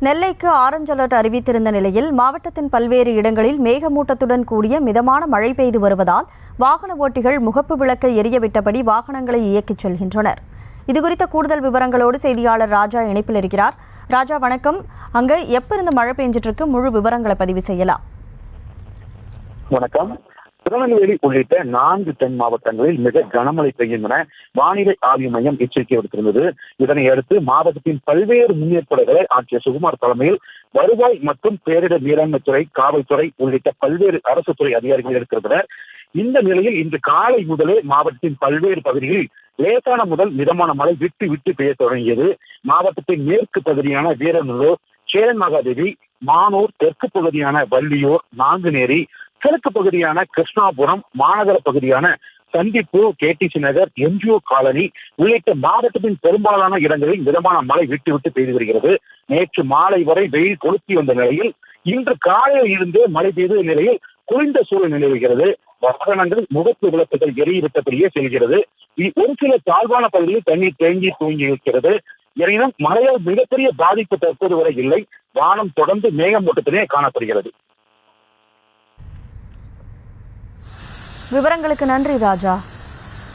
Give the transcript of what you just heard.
நெல்லைக்கு orange alert அறிவித்திருந்த நிலையில் மாவட்டத்தின் பல்வேறு இடங்களில் மேகமூட்டத்துடன் கூடிய மிதமான மழை பெய்து வருவதால் வாகன ஓட்டிகள் முகப்பு விளக்கை எரியவிட்டபடி வாகனங்களை இயக்கிச் செல்கின்றனர். இதுகுறித்த கூடுதல் விவரங்களோடு செய்தியாளர் ராஜா இணைப்பில் இருக்கிறார். ராஜா வணக்கம். அங்க எப்ப இருந்து மழை பெஞ்சிட்டு இருக்கு? முழு விவரங்களை பதிவு செய்யலாம். வணக்கம். திருநெல்வேலி உள்ளிட்ட 4 தென் மாவட்டங்களில் மிக கனமழை பெய்யும் என வானிலை ஆய்வு மையம் எச்சரிக்கை விடுத்திருந்தது. இதனை அடுத்து மாவட்டத்தின் பல்வேறு முன்னேற்பாடுகளை ஆட்சியர் சுகுமார் தலைமையில் வருவாய் மற்றும் பேரிடர் மேலாண்மைத்துறை, காவல்துறை உள்ளிட்ட பல்வேறு அரசு துறை அதிகாரிகள் இருக்கிறனர். இந்த நிலையில் இன்று காலை முதலே மாவட்டத்தின் பல்வேறு பகுதிகளில் லேசான முதல் மிதமான மழை விட்டு விட்டு பெய்ய தொடங்கியது. மாவட்டத்தின் மேற்கு பகுதியான வீரநல்லூர், சேரன் மகாதேவி, மானூர், தெற்கு பகுதியான வள்ளியூர், நாங்குநேரி, கிழக்கு பகுதியான கிருஷ்ணாபுரம், மாநகர பகுதியான சந்திப்பு, கேடிசி நகர், என்ஜிஓ காலனி உள்ளிட்ட மாவட்டத்தின் பெரும்பாலான இடங்களில் மிதமான மழை விட்டு விட்டு பெய்து வருகிறது. நேற்று மாலை வரை வெயில் கொளுத்தி வந்த நிலையில் இன்று காலையில் இருந்து மழை பெய்த நிலையில் குளிர்ந்த சூழல் நிலவுகிறது. வாகனங்கள் முகப்பு விளக்குகள் எரியவிட்டபடியே செல்கிறது. ஒரு சில தாழ்வான பகுதியில் தண்ணீர் தூங்கி இருக்கிறது. எனினும் மழையால் மிகப்பெரிய பாதிப்பு தற்போது வரை இல்லை. வானம் தொடர்ந்து மேகமூட்டத்திலே காணப்படுகிறது. விவரங்களுக்கு நன்றி ராஜா.